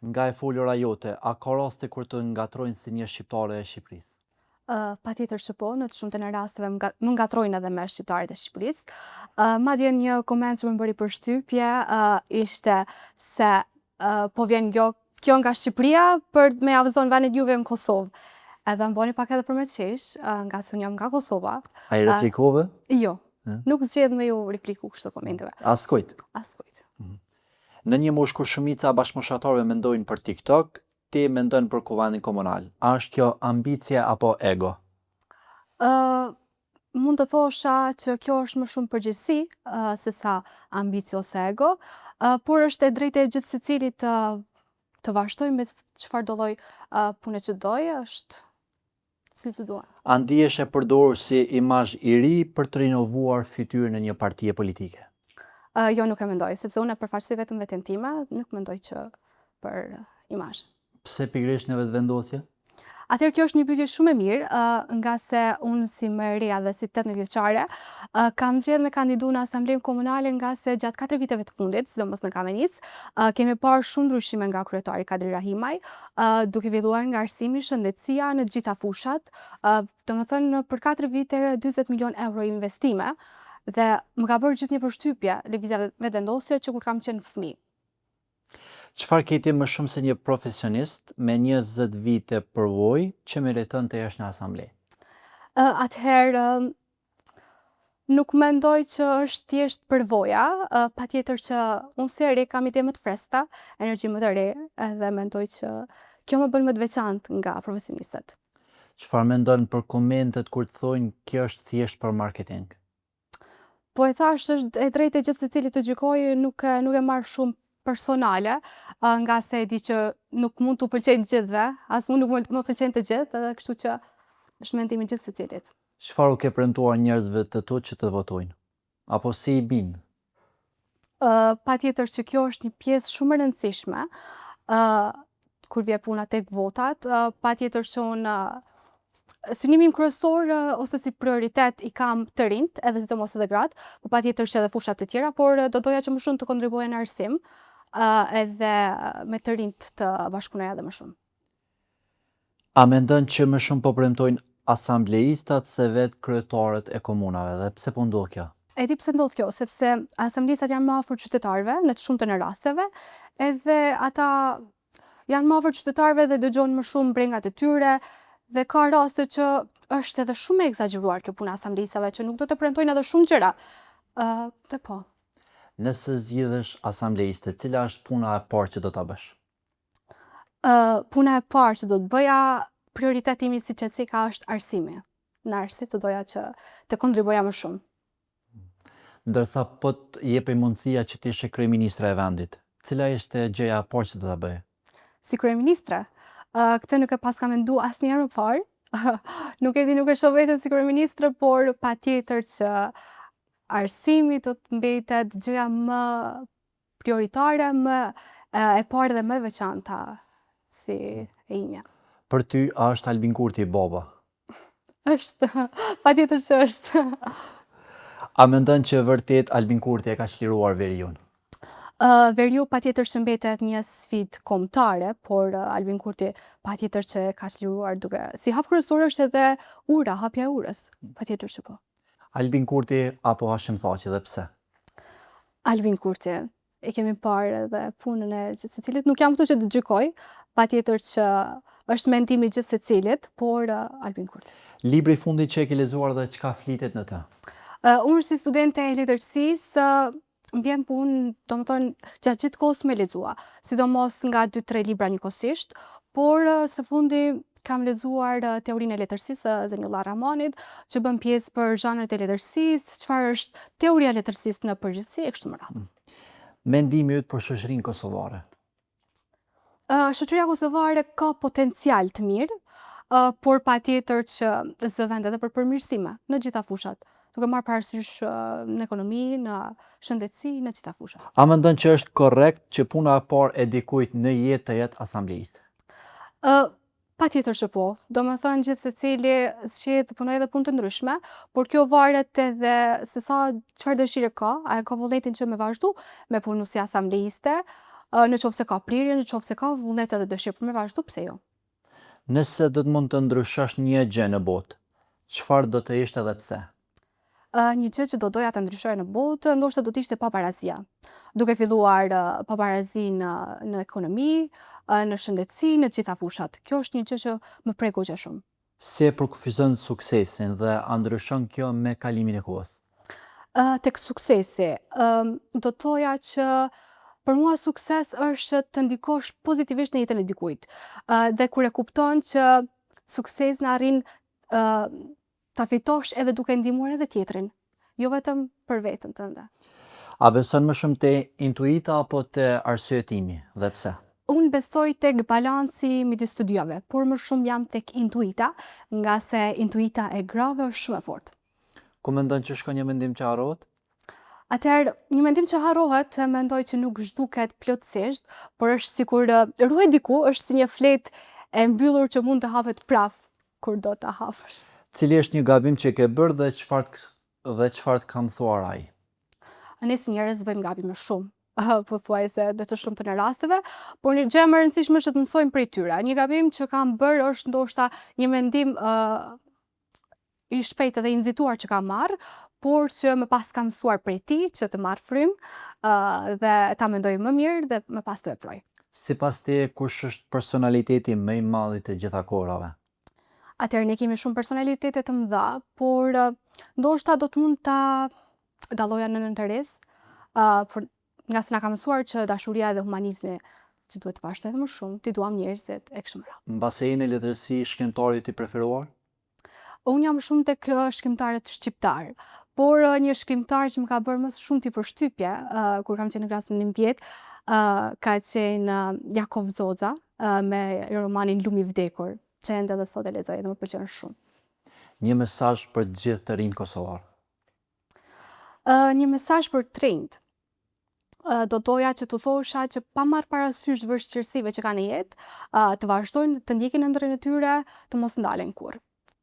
Nga e folura jote, a ka raste kur të ngatrojnë si një shqiptare e Shqipërisë? Patjetër që po, në të shumtën e rasteve më ngatrojnë edhe me shqiptarët e Shqipërisë. Madje një koment që më bëri përshtypje ishte se po vjen kjo nga Shqipëria për me avëzon vendet juve në Kosovë. Edhe më bëni pak edhe për me qesh, nga se unë jam nga Kosova. A i replikove? Jo, nuk zgjedh me ju repliku kështu komenteve. Askujt? Askujt. Në një moshë kur shumica bashkëmoshtarëve mendojnë për TikTok, ti mendon për kuvendin komunal. A është kjo ambicie apo ego? Mund të thosha që kjo është më shumë përgjegjësi se sa ambicie ose ego, por është e drejtë e gjithë secilit të vazhdojë me çfarë do lloj pune që dojë, është si të duan. A ndihesh e përdorur si imazh i ri për të rinovuar fytyrën e një partie politike? Jo, nuk e mendoj, sepse unë e përfaqësoj vetëm veten time, nuk mendoj që për imazh. Pse pikërisht në vetvendosje? Atëherë kjo është një pyetje shumë e mirë, nga se unë si më e reja dhe si 18 vjeçare, kam zgjedhur me kandidu në Asamblenë Komunale nga se gjatë 4 viteve të fundit, sidomos në Kamenis, kemi parë shumë ndryshime nga kryetari Kadri Rahimaj, duke filluar nga arsimi, shëndetësia në të gjitha fushat, domethënë për 4 vite 40 milion euro investime, dhe më ka bërë gjithë një përshtypje lëvizja vetvendosje që kur kam qenë fëmijë. Çfarë ke ti më shumë se një profesionist me 20 vite përvojë që meriton të jesh në asamble? Atëherë, nuk mendoj që është thjesht përvoja, patjetër që unë si e re kam ide më të freskëta, energji më të re, edhe mendoj që kjo më bën më të veçantë nga profesionistët. Çfarë mendon për komentet kur të thonë kjo është thjesht për marketing? Po e thash, është e drejtë e gjithë secilit të gjykojë, nuk e marr shumë personale, nga se e di që nuk mund t'u pëlqejnë të gjithëve, as mund nuk më pëlqejnë të gjithë, edhe kështu që është mendimi i gjithë secilit. Çfarë u ke premtuar njerëzve të tu që të votojnë? Apo si i bin? Patjetër që kjo është një pjesë shumë e rëndësishme, kur vjen puna tek votat, patjetër që unë synimi im kryesor ose si prioritet i kam të rinjt, edhe sidomos edhe gratë, po patjetër që edhe fushat të tjera, por do doja që më shumë të kontribuoja në arsim, edhe me të rinjt të bashkëpunoja edhe më shumë. A mendon që më shumë po premtojnë asambleistat se vetë kryetarët e komunave dhe pse po ndodh kjo? E di pse ndodh kjo, sepse asambleistat janë më afër qytetarëve në të shumtën e rasteve, edhe ata janë më afër qytetarëve dhe dëgjojnë më shumë brengat e tyre, dhe ka raste që është edhe shumë e egzageruar kjo puna asambleistave që nuk do të premtojnë edhe shumë gjëra. Dhe po. Nëse zgjidhesh asambleiste, cila është puna e parë që do ta bësh? Puna e parë që do të bëja, prioriteti im si qetësika është arsimi. Në arsim të doja që të kontribuoja më shumë. Ndërsa po të jepej mundësia që të ishe kryeministre e vendit, cila ishte gjëja e parë që do ta bëje? Si kryeministre, këtë nuk e paska mendu asnjëherë më parë. Nuk e shoh veten si kryeministre, por patjetër që arsimi do të mbetet gjëja më prioritare, më e parë dhe më e veçanta si e imja. Për ty, a është Albin Kurti baba? Është, patjetër që është. A mendon që vërtet Albin Kurti e ka çliruar Veriun? Veriu patjetër që mbetet një sfidë kombëtare, por Albin Kurti patjetër që e ka çliruar duke si hap kryesor është edhe ura, hapja e urës. Patjetër që po. Albin Kurti apo Hashim Thaçi dhe pse? Albin Kurti. E kemi parë edhe punën e gjithë secilit. Nuk jam këtu që të gjykoj, patjetër që është mendimi i gjithë secilit, por Albin Kurti. Libri i fundit që e ke lexuar dhe çka flitet në të? Unë si studente e letërsisë, më vjen punë, domethënë gjatë gjithë kohës me lexua, sidomos nga 2-3 libra njëkohësisht, por së fundi kam lexuar teorinë e letërsisë së Zenullah Rahmanit, që bën pjesë për zhanret e letërsisë, çfarë është teoria e letërsisë në përgjithësi e kështu me radhë. Mendimi yt për shoqërinë kosovare? Shoqëria kosovare ka potencial të mirë, por patjetër që zë vend edhe për përmirësime në gjitha fushat, duke marrë parasysh në ekonomi, në shëndetësi, në gjitha fushat. A mendon që është korrekt që puna e parë e dikujt në jetë të jetë asambleiste? Patjetër që po. Domethënë gjithë secili zgjedh të punojë edhe punë të ndryshme, por kjo varet edhe se sa çfarë dëshire ka, a e ka vullnetin që me vazhdu me punu si asambleiste, në qoftë se ka prirje, në qoftë se ka vullnet edhe dëshirë për me vazhdu, pse jo. Nëse do të mund të ndryshosh një gjë në botë, çfarë do të ishte dhe pse? Një gjë që do doja të ndryshoj në botë, ndoshta do të ishte paparazia. Duke filluar paparazinë në ekonomi, në shëndetësi, në të gjitha fushat. Kjo është një gjë që më prek goxha shumë. Si e përkufizon suksesin dhe a ndryshon kjo me kalimin e kohës? Tek suksesi, do të thoja që për mua sukses është të ndikosh pozitivisht në jetën e dikujt. Dhe kur e kupton që suksesin arrin ta fitosh edhe duke ndihmuar edhe tjetrin, jo vetëm për veten tënde. A beson më shumë te intuita apo te arsyetimi dhe pse? Unë besoj tek balanci midis të dyave, por më shumë jam tek intuita, nga se intuita e grave është shumë e fortë. Ku mendon që shkon një mendim që harrohet? Atëherë, një mendim që harrohet, mendoj që nuk zhduket plotësisht, por është sikur ruaj diku, është si një fletë e mbyllur që mund të hapet prap kur do ta hapësh. Cili është një gabim që ke bërë dhe çfarë të ka mësuar ai? Ne si njerëz bëjmë gabime shumë, pothuajse në të shumtën e rasteve, por një gjë më e rëndësishme është të mësojmë prej tyre. Një gabim që kam bërë është ndoshta një mendim i shpejtë edhe i nxituar që kam marrë, por që më pas kam mësuar prej tij që të marr frymë dhe ta mendoj më mirë dhe më pas të veproj. Sipas teje, kush është personaliteti më i madh i të gjitha kohërave? Atëherë ne kemi shumë personalitete të mëdha, por ndoshta do të mund ta dalloja në interes, nga se na ka mësuar që dashuria dhe humanizmi që duhet të vazhdojë edhe më shumë, t'i duam njerëzit e kështu me radhë. Mbase jeni letërsi shkrimtarit i preferuar? Unë jam shumë tek shkrimtarët shqiptar, por një shkrimtar që më ka bërë më shumë ti përshtypje, kur kam qenë në klasën 11, ka qenë Jakov Zoza me romanin Lumi i vdekur, që ende edhe sot e lexoj dhe më pëlqen shumë. Një mesazh për të gjithë të rinj kosovar. Një mesazh për të rinjt. Do doja që t'u thosha që pa marrë parasysh vështirësive që kanë në jetë, të vazhdojnë të ndjekin ëndrrën e tyre, të mos ndalen kurrë.